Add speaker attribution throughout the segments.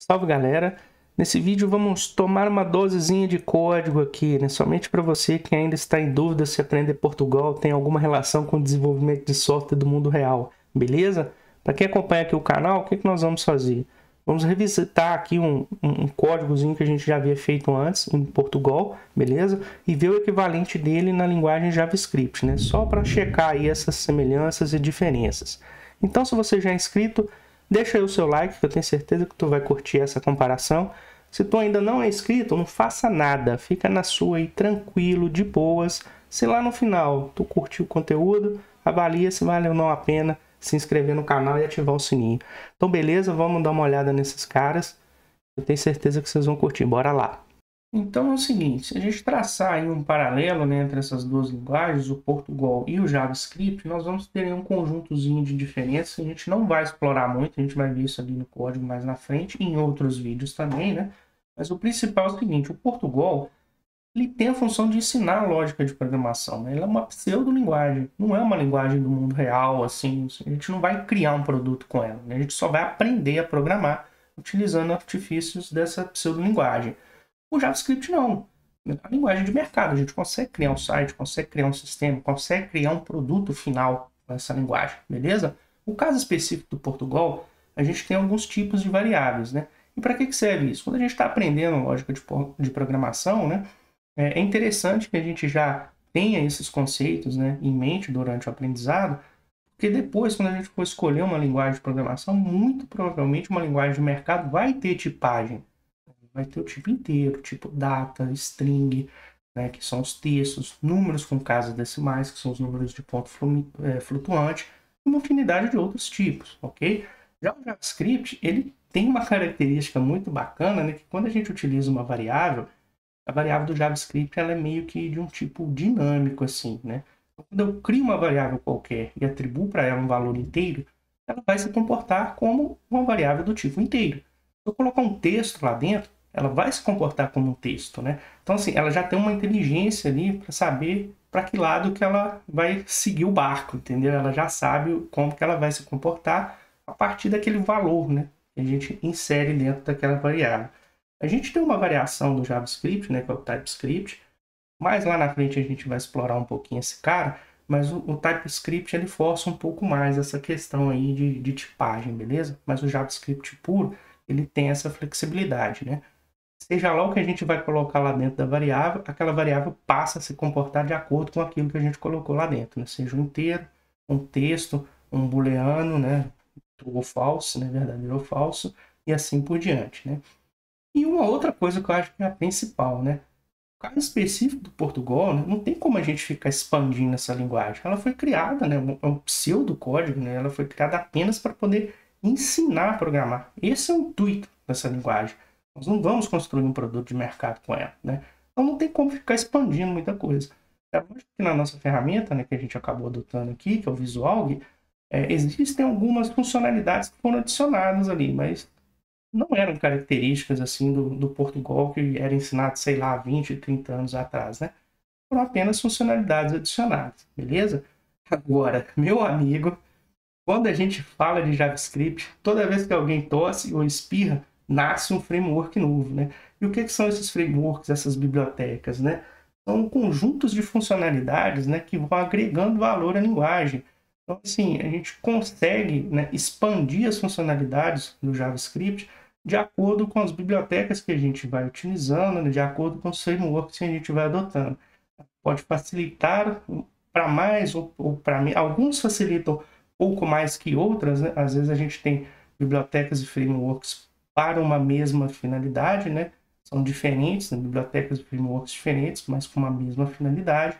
Speaker 1: Salve galera! Nesse vídeo vamos tomar uma dosezinha de código aqui, né? Somente para você que ainda está em dúvida se aprender Portugal tem alguma relação com o desenvolvimento de software do mundo real, beleza? Para quem acompanha aqui o canal, o que nós vamos fazer? Vamos revisitar aqui um códigozinho que a gente já havia feito antes em Portugal, beleza? E ver o equivalente dele na linguagem JavaScript, né? Só para checar aí essas semelhanças e diferenças. Então, se você já é inscrito, deixa aí o seu like, que eu tenho certeza que tu vai curtir essa comparação. Se tu ainda não é inscrito, não faça nada. Fica na sua aí, tranquilo, de boas. Se lá no final tu curtiu o conteúdo, avalia se valeu ou não a pena se inscrever no canal e ativar o sininho. Então beleza, vamos dar uma olhada nesses caras. Eu tenho certeza que vocês vão curtir. Bora lá! Então é o seguinte, se a gente traçar aí um paralelo, né, entre essas duas linguagens, o Portugal e o JavaScript, nós vamos ter um conjuntozinho de diferenças que a gente não vai explorar muito, a gente vai ver isso ali no código mais na frente, e em outros vídeos também, né? Mas o principal é o seguinte, o Portugal, ele tem a função de ensinar a lógica de programação, né? Ela é uma pseudo-linguagem, não é uma linguagem do mundo real, assim, a gente não vai criar um produto com ela, né? A gente só vai aprender a programar utilizando artifícios dessa pseudo-linguagem. O JavaScript não. A linguagem de mercado, a gente consegue criar um site, consegue criar um sistema, consegue criar um produto final com essa linguagem, beleza? No caso específico do Portugal, a gente tem alguns tipos de variáveis, né? E para que serve isso? Quando a gente está aprendendo lógica de programação, né, é interessante que a gente já tenha esses conceitos, né, em mente durante o aprendizado, porque depois, quando a gente for escolher uma linguagem de programação, muito provavelmente uma linguagem de mercado vai ter tipagem. Vai ter o tipo inteiro, tipo data, string, né, que são os textos, números com casas decimais, que são os números de ponto flutuante, e uma infinidade de outros tipos, ok? Já o JavaScript, ele tem uma característica muito bacana, né, que quando a gente utiliza uma variável, a variável do JavaScript ela é meio que de um tipo dinâmico, assim, né? Então, quando eu crio uma variável qualquer e atribuo para ela um valor inteiro, ela vai se comportar como uma variável do tipo inteiro. Se eu colocar um texto lá dentro, ela vai se comportar como um texto, né? Então, assim, ela já tem uma inteligência ali para saber para que lado que ela vai seguir o barco, entendeu? Ela já sabe como que ela vai se comportar a partir daquele valor, né? Que a gente insere dentro daquela variável. A gente tem uma variação do JavaScript, né? Que é o TypeScript. Mais lá na frente a gente vai explorar um pouquinho esse cara, mas o TypeScript ele força um pouco mais essa questão aí de tipagem, beleza? Mas o JavaScript puro, ele tem essa flexibilidade, né? Seja lá o que a gente vai colocar lá dentro da variável, aquela variável passa a se comportar de acordo com aquilo que a gente colocou lá dentro, né? Seja um inteiro, um texto, um booleano, né? True ou false, né? Verdadeiro ou falso, e assim por diante, né? E uma outra coisa que eu acho que é a principal, né? O caso específico do Portugal, né? Não tem como a gente ficar expandindo essa linguagem. Ela foi criada, né? É um pseudocódigo, né? Ela foi criada apenas para poder ensinar a programar. Esse é o intuito dessa linguagem. Nós não vamos construir um produto de mercado com ela, né? Então não tem como ficar expandindo muita coisa. É lógico que na nossa ferramenta, né, que a gente acabou adotando aqui, que é o Visualg, existem algumas funcionalidades que foram adicionadas ali, mas não eram características assim do Portugal que era ensinado, sei lá, 20, 30 anos atrás, né? Foram apenas funcionalidades adicionadas, beleza? Agora, meu amigo, quando a gente fala de JavaScript, toda vez que alguém tosse ou espirra, nasce um framework novo, né? E o que são esses frameworks, essas bibliotecas, né? São conjuntos de funcionalidades, né, que vão agregando valor à linguagem. Então, assim, a gente consegue, né, expandir as funcionalidades do JavaScript de acordo com as bibliotecas que a gente vai utilizando, né, de acordo com os frameworks que a gente vai adotando. Pode facilitar para mais ou para menos. Alguns facilitam pouco mais que outras, né? Às vezes a gente tem bibliotecas e frameworks para uma mesma finalidade, né? São diferentes, né? Bibliotecas e frameworks diferentes, mas com uma mesma finalidade.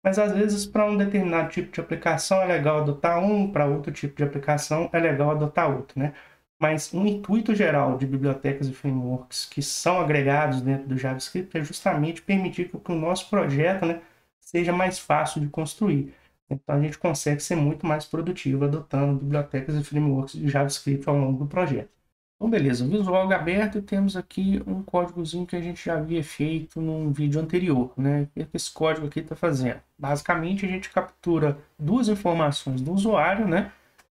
Speaker 1: Mas às vezes para um determinado tipo de aplicação é legal adotar um, para outro tipo de aplicação é legal adotar outro, né? Mas um intuito geral de bibliotecas e frameworks que são agregados dentro do JavaScript é justamente permitir que o nosso projeto, né, seja mais fácil de construir. Então a gente consegue ser muito mais produtivo adotando bibliotecas e frameworks de JavaScript ao longo do projeto. Então beleza, Visual aberto, e temos aqui um códigozinho que a gente já havia feito num vídeo anterior, né? O que esse código aqui está fazendo? Basicamente a gente captura duas informações do usuário, né?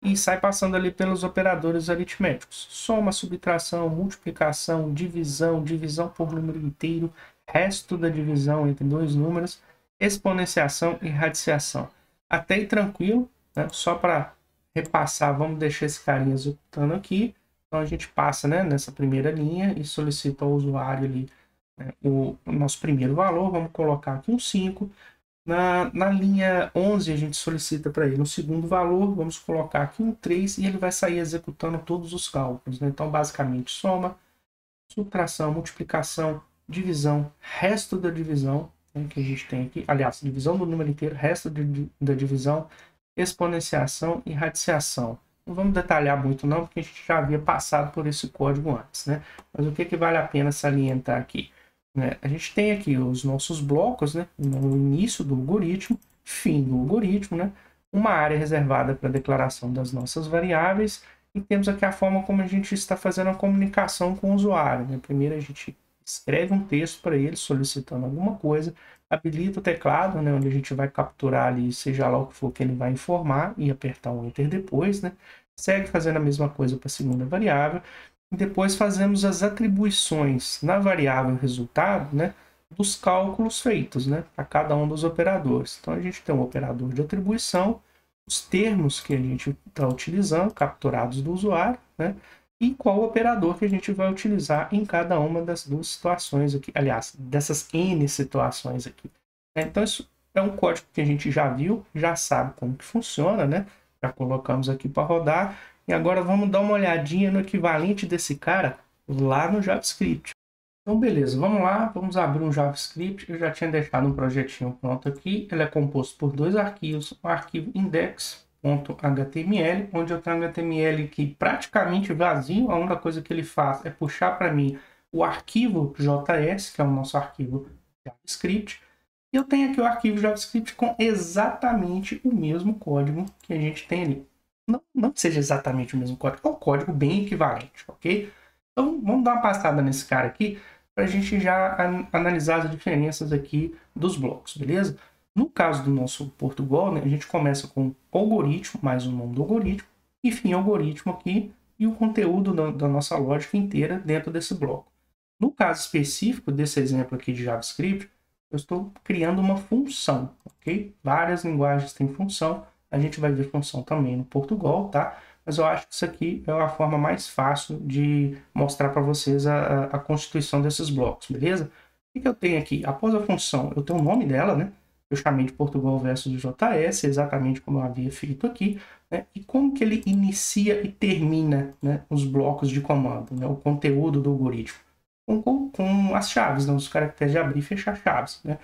Speaker 1: e sai passando ali pelos operadores aritméticos. Soma, subtração, multiplicação, divisão, divisão por número inteiro, resto da divisão entre dois números, exponenciação e radiciação. Até aí tranquilo, né? Só para repassar, vamos deixar esse carinha executando aqui. Então a gente passa, né, nessa primeira linha e solicita ao usuário ali, né, o nosso primeiro valor. Vamos colocar aqui um 5. Na linha 11, a gente solicita para ele um segundo valor, vamos colocar aqui um 3 e ele vai sair executando todos os cálculos, né? Então, basicamente, soma, subtração, multiplicação, divisão, resto da divisão, né, que a gente tem aqui, aliás, divisão do número inteiro, resto da divisão, exponenciação e radiciação. Não vamos detalhar muito não, porque a gente já havia passado por esse código antes, né? Mas o que vale a pena salientar aqui? A gente tem aqui os nossos blocos, né, no início do algoritmo, fim do algoritmo, né, uma área reservada para a declaração das nossas variáveis, e temos aqui a forma como a gente está fazendo a comunicação com o usuário, né? Primeiro a gente escreve um texto para ele solicitando alguma coisa, habilita o teclado, né, onde a gente vai capturar ali, seja lá o que for que ele vai informar, e apertar o Enter depois, né? Segue fazendo a mesma coisa para a segunda variável. E depois fazemos as atribuições na variável resultado, né, dos cálculos feitos, né, a cada um dos operadores. Então a gente tem um operador de atribuição, os termos que a gente está utilizando, capturados do usuário, né, e qual operador que a gente vai utilizar em cada uma das duas situações aqui, aliás, dessas N situações aqui. Então isso é um código que a gente já viu, já sabe como que funciona, né? Já colocamos aqui para rodar. E agora vamos dar uma olhadinha no equivalente desse cara lá no JavaScript. Então, beleza, vamos lá, vamos abrir um JavaScript. Eu já tinha deixado um projetinho pronto aqui. Ele é composto por dois arquivos. O arquivo index.html, onde eu tenho um HTML aqui praticamente vazio. A única coisa que ele faz é puxar para mim o arquivo JS, que é o nosso arquivo JavaScript. E eu tenho aqui o arquivo JavaScript com exatamente o mesmo código que a gente tem ali. Não que seja exatamente o mesmo código, é um código bem equivalente, ok? Então, vamos dar uma passada nesse cara aqui para a gente já analisar as diferenças aqui dos blocos, beleza? No caso do nosso Portugal, né, a gente começa com algoritmo, mais o nome do algoritmo, e fim algoritmo aqui, e o conteúdo da nossa lógica inteira dentro desse bloco. No caso específico desse exemplo aqui de JavaScript, eu estou criando uma função, ok? Várias linguagens têm função, a gente vai ver função também no Portugal, tá? Mas eu acho que isso aqui é a forma mais fácil de mostrar para vocês a constituição desses blocos, beleza? O que eu tenho aqui? Após a função, eu tenho o nome dela, né? Eu chamei de Portugal versus JS, exatamente como eu havia feito aqui, né? E como que ele inicia e termina, né, os blocos de comando, né? O conteúdo do algoritmo. Com as chaves, né? Os caracteres de abrir e fechar chaves, né?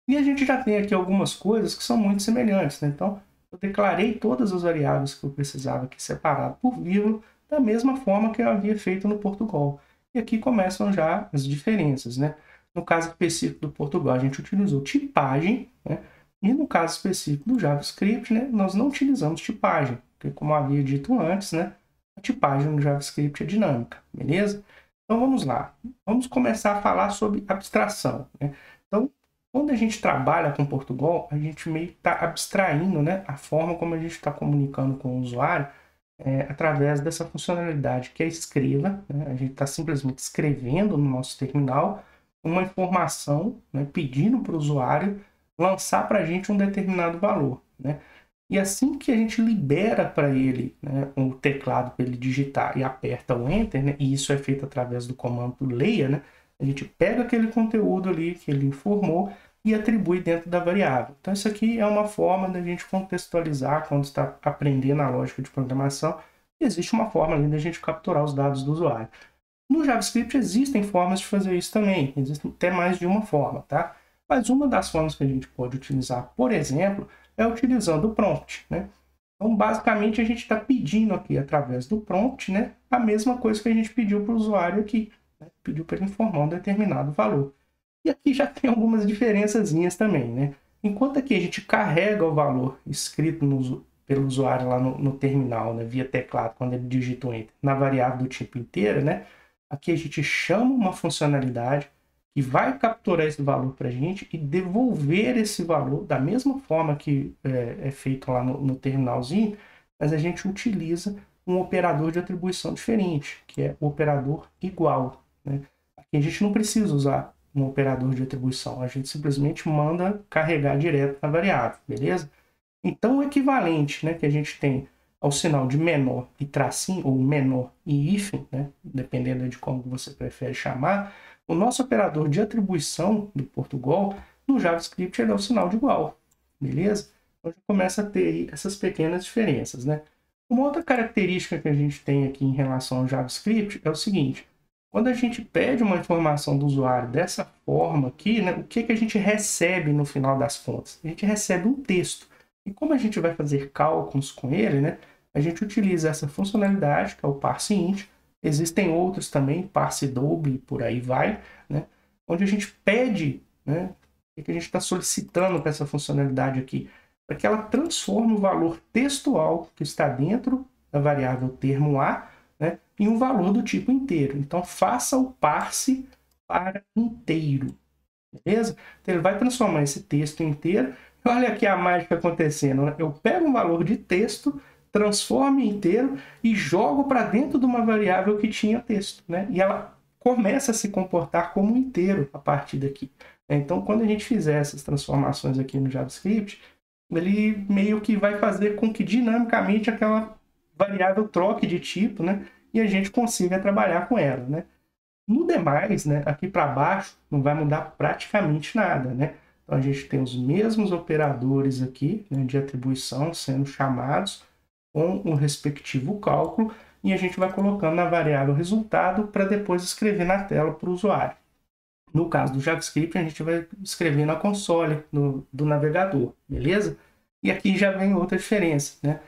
Speaker 1: E a gente já tem aqui algumas coisas que são muito semelhantes, né? Então, eu declarei todas as variáveis que eu precisava aqui separado por vírgula, da mesma forma que eu havia feito no Portugal. E aqui começam já as diferenças, né? No caso específico do Portugal, a gente utilizou tipagem, né? E no caso específico do JavaScript, né, nós não utilizamos tipagem, porque como eu havia dito antes, né, a tipagem no JavaScript é dinâmica, beleza? Então vamos lá. Vamos começar a falar sobre abstração, né? Então, quando a gente trabalha com Portugal, a gente meio que está abstraindo, né, a forma como a gente está comunicando com o usuário através dessa funcionalidade que é escreva, né? A gente está simplesmente escrevendo no nosso terminal uma informação, né, pedindo para o usuário lançar para a gente um determinado valor, né? E assim que a gente libera para ele, né, o teclado para ele digitar e aperta o Enter, né, e isso é feito através do comando leia, né, a gente pega aquele conteúdo ali que ele informou e atribui dentro da variável. Então isso aqui é uma forma da gente contextualizar quando está aprendendo a lógica de programação. Existe uma forma ali da gente capturar os dados do usuário. No JavaScript existem formas de fazer isso também, existem até mais de uma forma, tá? Mas uma das formas que a gente pode utilizar, por exemplo, é utilizando o prompt, né? Então, basicamente, a gente está pedindo aqui, através do prompt, né, a mesma coisa que a gente pediu para o usuário aqui, né? Pediu para ele informar um determinado valor. E aqui já tem algumas diferençazinhas também, né? Enquanto aqui a gente carrega o valor escrito pelo usuário lá no terminal, né, via teclado, quando ele digita o Enter, na variável do tipo inteira, né? Aqui a gente chama uma funcionalidade que vai capturar esse valor para a gente e devolver esse valor da mesma forma que é feito lá no terminalzinho, mas a gente utiliza um operador de atribuição diferente, que é o operador igual, né? Aqui a gente não precisa usar um operador de atribuição, a gente simplesmente manda carregar direto na variável, beleza? Então, o equivalente, né, que a gente tem ao sinal de menor e tracinho, ou menor e hífen, né, dependendo de como você prefere chamar, o nosso operador de atribuição do Portugal, no JavaScript, ele é o sinal de igual, beleza? Então, já começa a ter aí essas pequenas diferenças, né? Uma outra característica que a gente tem aqui em relação ao JavaScript é o seguinte: quando a gente pede uma informação do usuário dessa forma aqui, né, o que a gente recebe no final das contas? A gente recebe um texto. E como a gente vai fazer cálculos com ele, né, a gente utiliza essa funcionalidade, que é o parseInt. Existem outros também, parseDouble, por aí vai, né, onde a gente pede, né, o que a gente está solicitando para essa funcionalidade aqui, para que ela transforme o valor textual que está dentro da variável termo A, né, em um valor do tipo inteiro. Então, faça o parse para inteiro, beleza? Então, ele vai transformar esse texto inteiro. Olha aqui a mágica acontecendo, né? Eu pego um valor de texto, transformo em inteiro e jogo para dentro de uma variável que tinha texto, né? E ela começa a se comportar como um inteiro a partir daqui. Então, quando a gente fizer essas transformações aqui no JavaScript, ele meio que vai fazer com que dinamicamente aquela variável troque de tipo, né? E a gente consiga trabalhar com ela, né? No demais, né, aqui para baixo, não vai mudar praticamente nada, né? Então, a gente tem os mesmos operadores aqui, né, de atribuição sendo chamados com o respectivo cálculo e a gente vai colocando na variável resultado para depois escrever na tela para o usuário. No caso do JavaScript, a gente vai escrever na console do navegador, beleza? E aqui já vem outra diferença, né?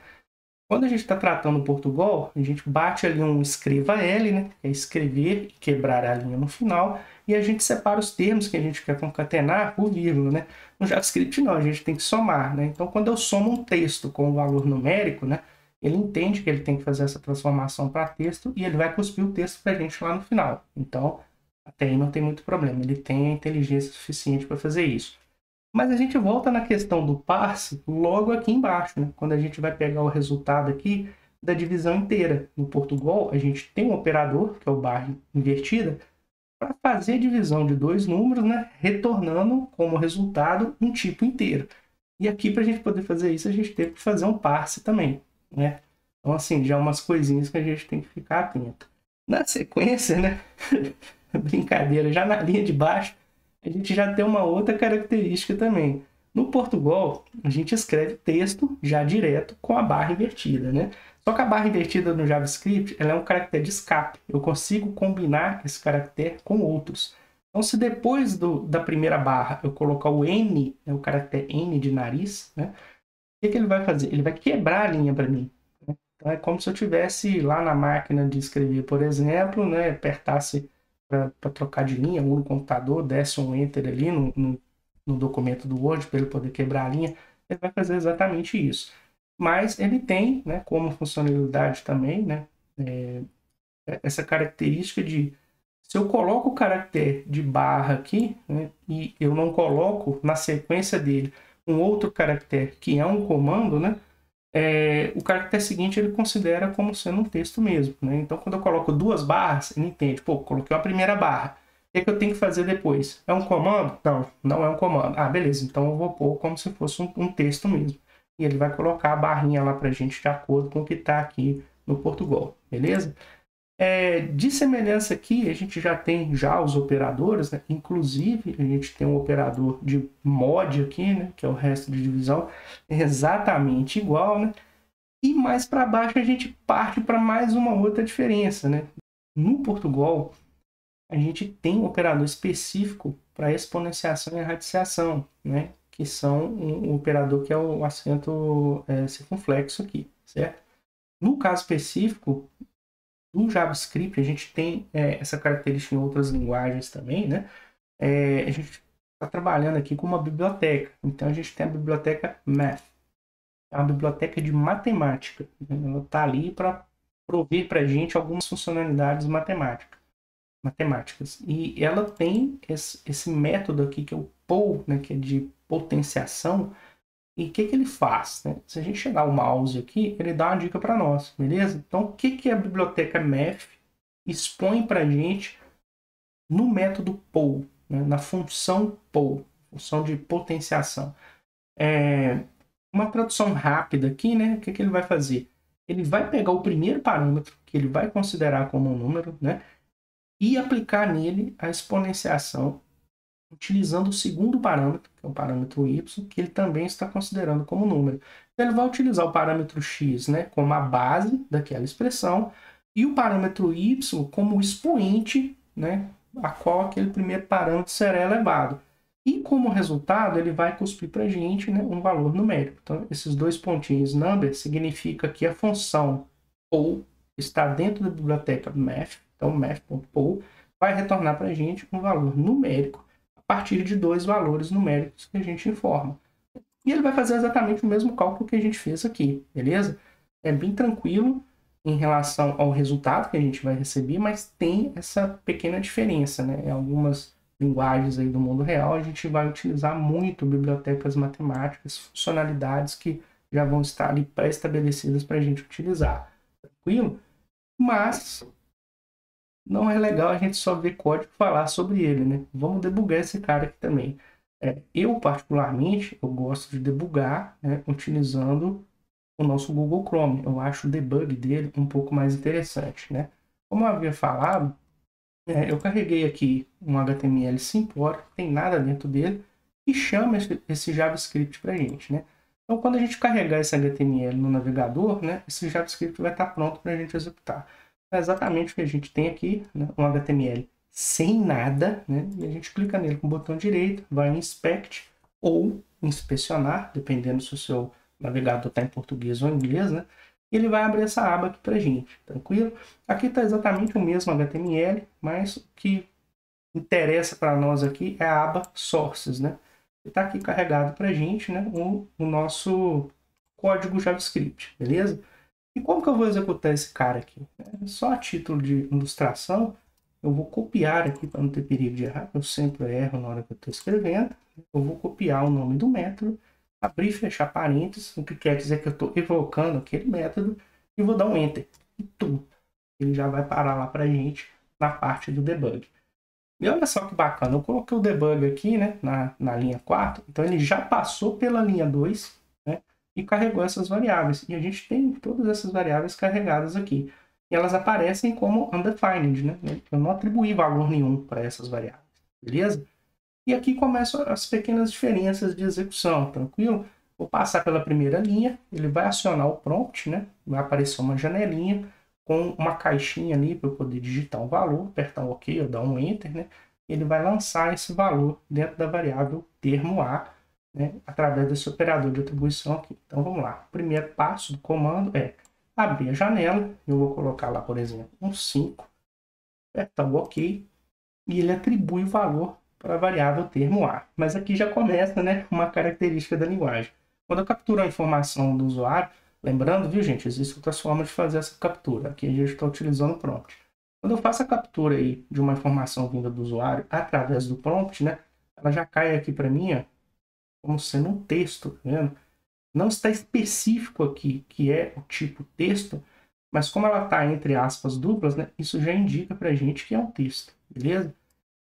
Speaker 1: Quando a gente está tratando o Portugal, a gente bate ali um escreva L, né? Que é escrever e quebrar a linha no final, e a gente separa os termos que a gente quer concatenar por vírgula, né? No JavaScript não, a gente tem que somar, né? Então, quando eu somo um texto com um valor numérico, né? Ele entende que ele tem que fazer essa transformação para texto e ele vai cuspir o texto para a gente lá no final. Então, até aí não tem muito problema, ele tem a inteligência suficiente para fazer isso. Mas a gente volta na questão do parse logo aqui embaixo, né? Quando a gente vai pegar o resultado aqui da divisão inteira. No Portugal, a gente tem um operador, que é o barra invertida, para fazer a divisão de dois números, né? Retornando como resultado um tipo inteiro. E aqui, para a gente poder fazer isso, a gente teve que fazer um parse também, né? Então, assim, já umas coisinhas que a gente tem que ficar atento. Na sequência, né? Brincadeira, já na linha de baixo, a gente já tem uma outra característica também. No Portugal, a gente escreve texto já direto com a barra invertida, né? Só que a barra invertida no JavaScript, ela é um caractere de escape. Eu consigo combinar esse caractere com outros. Então, se depois da primeira barra eu colocar o N, né, o caractere N de nariz, né? O que ele vai fazer? Ele vai quebrar a linha para mim, né? Então, é como se eu tivesse lá na máquina de escrever, por exemplo, né? Apertasse para trocar de linha, ou no computador, desse um Enter ali no documento do Word para ele poder quebrar a linha, ele vai fazer exatamente isso. Mas ele tem, né, como funcionalidade também, né, essa característica de, se eu coloco o caractere de barra aqui, né, e eu não coloco na sequência dele um outro caractere que é um comando, né, o caractere seguinte ele considera como sendo um texto mesmo, né? Então, quando eu coloco duas barras, ele entende, pô, coloquei a primeira barra. O que eu tenho que fazer depois? É um comando? Não, não é um comando. Ah, beleza, então eu vou pôr como se fosse um texto mesmo. E ele vai colocar a barrinha lá pra gente de acordo com o que está aqui no Portugal, beleza? De semelhança aqui, a gente já tem já os operadores, né? Inclusive a gente tem um operador de mod aqui, né? Que é o resto de divisão, exatamente igual, né? E mais para baixo a gente parte para mais uma outra diferença, né? No Portugal, a gente tem um operador específico para exponenciação e radiciação, né? Que são um operador que é o acento circunflexo aqui, certo? No caso específico, no JavaScript, a gente tem essa característica em outras linguagens também, né? A gente está trabalhando aqui com uma biblioteca. Então, a gente tem a biblioteca Math. É uma biblioteca de matemática, né? Ela está ali para prover para a gente algumas funcionalidades matemáticas. E ela tem esse método aqui, que é o POU, né? Que é de potenciação. E o que ele faz, né? Se a gente chegar o mouse aqui, ele dá uma dica para nós, beleza? Então, o que a biblioteca math expõe para a gente no método poll, né? Na função poll, função de potenciação? Uma tradução rápida aqui, né? O que ele vai fazer? Ele vai pegar o primeiro parâmetro, que ele vai considerar como um número, né? E aplicar nele a exponenciação utilizando o segundo parâmetro, que é o parâmetro y, que ele também está considerando como número. Então, ele vai utilizar o parâmetro x, né, como a base daquela expressão e o parâmetro y como o expoente, né, a qual aquele primeiro parâmetro será elevado. E como resultado, ele vai cuspir para a gente, né, um valor numérico. Então, esses dois pontinhos number significa que a função poll está dentro da biblioteca math, então math.poll vai retornar para a gente um valor numérico a partir de dois valores numéricos que a gente informa. E ele vai fazer exatamente o mesmo cálculo que a gente fez aqui, beleza? É bem tranquilo em relação ao resultado que a gente vai receber, mas tem essa pequena diferença, né? Em algumas linguagens aí do mundo real, a gente vai utilizar muito bibliotecas matemáticas, funcionalidades que já vão estar ali pré-estabelecidas para a gente utilizar. Tranquilo? Mas não é legal a gente só ver código falar sobre ele, né? Vamos debugar esse cara aqui também. Eu, particularmente, eu gosto de debugar, né, utilizando o nosso Google Chrome. Eu acho o debug dele um pouco mais interessante, né? Como eu havia falado, eu carreguei aqui um HTML simplório, não tem nada dentro dele, e chama esse JavaScript para a gente, né? Então, quando a gente carregar esse HTML no navegador, né, esse JavaScript vai estar pronto para a gente executar. É exatamente o que a gente tem aqui, né, um HTML sem nada, né, e a gente clica nele com o botão direito, vai em Inspect ou Inspecionar, dependendo se o seu navegador está em português ou em inglês, né? E ele vai abrir essa aba aqui para a gente, tranquilo? Aqui está exatamente o mesmo HTML, mas o que interessa para nós aqui é a aba Sources, né? Está aqui carregado para a gente, né, o nosso código JavaScript, beleza? E como que eu vou executar esse cara aqui? Só a título de ilustração, eu vou copiar aqui para não ter perigo de errar, eu sempre erro na hora que eu estou escrevendo. Eu vou copiar o nome do método, abrir e fechar parênteses, o que quer dizer que eu estou evocando aquele método, e vou dar um Enter. E tudo. Ele já vai parar lá para a gente na parte do debug. E olha só que bacana, eu coloquei o debug aqui, né, na linha 4, então ele já passou pela linha 2, né, e carregou essas variáveis. E a gente tem todas essas variáveis carregadas aqui. E elas aparecem como undefined, né? Eu não atribuí valor nenhum para essas variáveis, beleza? E aqui começam as pequenas diferenças de execução, tranquilo? Vou passar pela primeira linha, ele vai acionar o prompt, né? Vai aparecer uma janelinha com uma caixinha ali para eu poder digitar um valor, apertar um OK ou dar um Enter, né? Ele vai lançar esse valor dentro da variável termo A, né? Através desse operador de atribuição aqui. Então vamos lá. O primeiro passo do comando é abrir a janela. Eu vou colocar lá, por exemplo, um 5, apertar o OK e ele atribui o valor para a variável termo A. Mas aqui já começa, né, uma característica da linguagem. Quando eu capturo a informação do usuário, lembrando, viu, gente, existem outras formas de fazer essa captura. Aqui a gente está utilizando o prompt. Quando eu faço a captura aí de uma informação vinda do usuário através do prompt, né, ela já cai aqui para mim, ó, como sendo um texto, tá vendo? Não está específico aqui que é o tipo texto, mas como ela está entre aspas duplas, né, isso já indica para a gente que é um texto, beleza?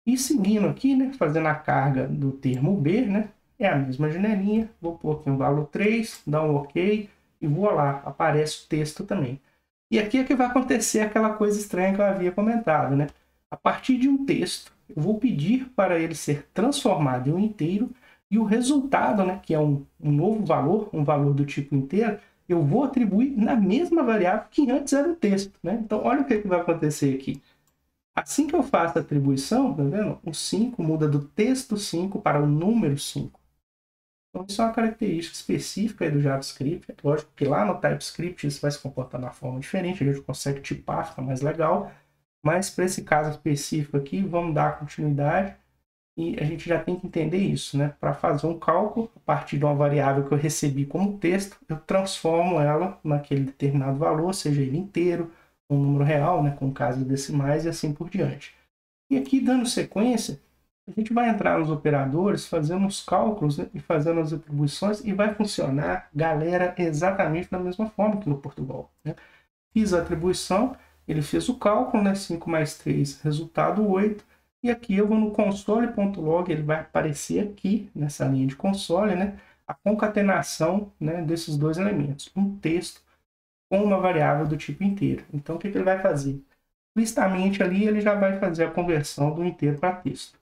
Speaker 1: E seguindo aqui, né, fazendo a carga do termo B, né, é a mesma janelinha, vou pôr aqui um valor 3, dar um OK e vou lá, aparece o texto também. E aqui é que vai acontecer aquela coisa estranha que eu havia comentado, né? A partir de um texto, eu vou pedir para ele ser transformado em um inteiro e o resultado, né, que é um novo valor, um valor do tipo inteiro, eu vou atribuir na mesma variável que antes era o texto, né? Então, olha o que vai acontecer aqui. Assim que eu faço a atribuição, tá vendo? O 5 muda do texto 5 para o número 5. Então, isso é uma característica específica aí do JavaScript. É lógico que lá no TypeScript isso vai se comportar de uma forma diferente, a gente consegue tipar, fica mais legal. Mas para esse caso específico aqui, vamos dar continuidade e a gente já tem que entender isso, né? Para fazer um cálculo, a partir de uma variável que eu recebi como texto, eu transformo ela naquele determinado valor, seja ele inteiro, um número real, né, com casas decimais e assim por diante. E aqui, dando sequência, A gente vai entrar nos operadores, fazendo os cálculos, né, e fazendo as atribuições, e vai funcionar, galera, exatamente da mesma forma que no Portugal, né? Fiz a atribuição, ele fez o cálculo, né? 5 mais 3, resultado 8. E aqui eu vou no console.log, ele vai aparecer aqui, nessa linha de console, né? A concatenação, né, desses dois elementos. Um texto com uma variável do tipo inteiro. Então, o que ele vai fazer? Explicitamente ali, ele já vai fazer a conversão do inteiro para texto.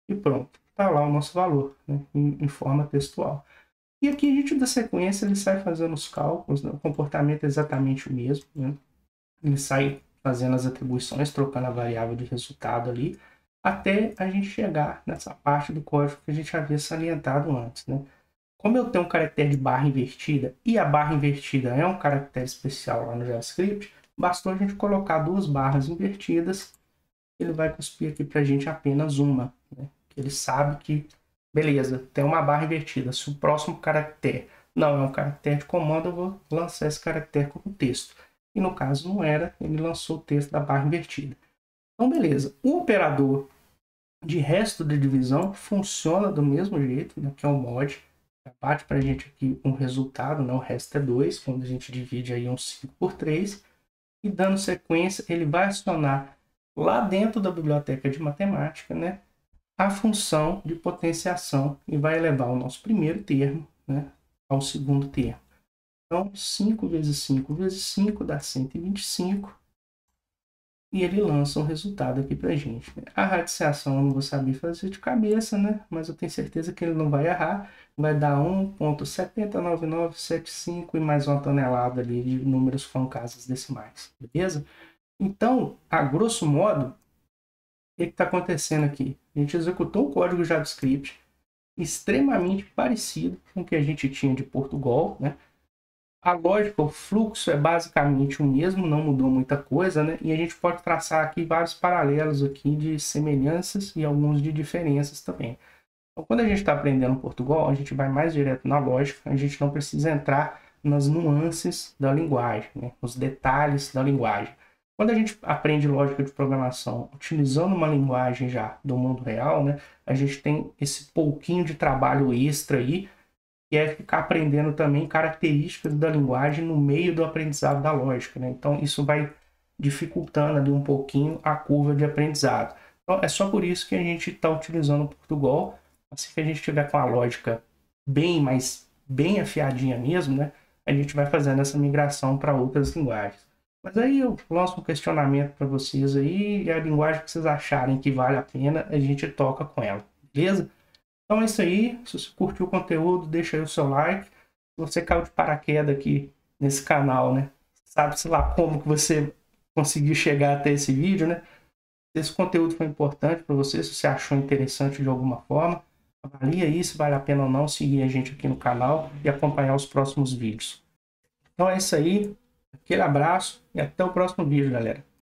Speaker 1: E pronto, está lá o nosso valor, né, em forma textual. E aqui a gente dá sequência, ele sai fazendo os cálculos, né, o comportamento é exatamente o mesmo, né? Ele sai fazendo as atribuições, trocando a variável de resultado ali, até a gente chegar nessa parte do código que a gente havia salientado antes, né? Como eu tenho um caractere de barra invertida, e a barra invertida é um caractere especial lá no JavaScript, bastou a gente colocar duas barras invertidas, ele vai cuspir aqui para a gente apenas uma, né? Ele sabe que, beleza, tem uma barra invertida. Se o próximo caractere não é um caractere de comando, eu vou lançar esse caractere como texto. E no caso não era, ele lançou o texto da barra invertida. Então, beleza. O operador de resto de divisão funciona do mesmo jeito, né, que é o mod. Bate para a gente aqui um resultado, né, o resto é 2, quando a gente divide aí um 5 por 3. E dando sequência, ele vai acionar lá dentro da biblioteca de matemática, né, a função de potenciação e vai elevar o nosso primeiro termo, né, ao segundo termo. Então, 5 vezes 5 vezes 5 dá 125. E ele lança um resultado aqui pra gente. A radiciação eu não vou saber fazer de cabeça, né? Mas eu tenho certeza que ele não vai errar. Vai dar 1,79975 e mais uma tonelada ali de números com casas decimais. Beleza? Então, a grosso modo, o que está acontecendo aqui? A gente executou um código JavaScript extremamente parecido com o que a gente tinha de Portugal, né? A lógica, o fluxo é basicamente o mesmo, não mudou muita coisa, né? E a gente pode traçar aqui vários paralelos aqui de semelhanças e alguns de diferenças também. Então, quando a gente está aprendendo Portugal, a gente vai mais direto na lógica, a gente não precisa entrar nas nuances da linguagem, né? Os detalhes da linguagem. Quando a gente aprende lógica de programação utilizando uma linguagem já do mundo real, né? A gente tem esse pouquinho de trabalho extra aí, que é ficar aprendendo também características da linguagem no meio do aprendizado da lógica, né? Então, isso vai dificultando ali um pouquinho a curva de aprendizado. Então, é só por isso que a gente está utilizando o Portugal. Assim que a gente tiver com a lógica bem afiadinha mesmo, né? A gente vai fazendo essa migração para outras linguagens. Mas aí eu lanço um questionamento para vocês aí, e a linguagem que vocês acharem que vale a pena, a gente toca com ela, beleza? Então é isso aí. Se você curtiu o conteúdo, deixa aí o seu like. Se você caiu de paraquedas aqui nesse canal, né? Sabe-se lá como que você conseguiu chegar até esse vídeo, né? Se esse conteúdo foi importante para você, se você achou interessante de alguma forma, avalie aí se vale a pena ou não seguir a gente aqui no canal e acompanhar os próximos vídeos. Então é isso aí. Aquele abraço e até o próximo vídeo, galera.